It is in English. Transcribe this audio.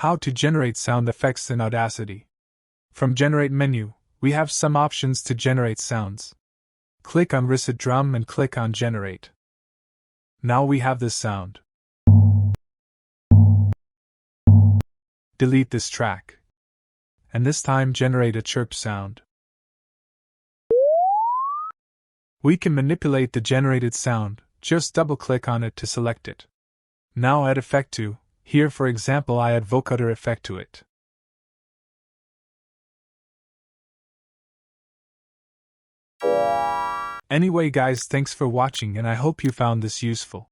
How to generate sound effects in Audacity. From Generate menu, we have some options to generate sounds. Click on Risset Drum and click on Generate. Now we have this sound. Delete this track. And this time generate a chirp sound. We can manipulate the generated sound, just double-click on it to select it. Now add effect to. Here for example I add vocoder effect to it. Anyway guys, thanks for watching and I hope you found this useful.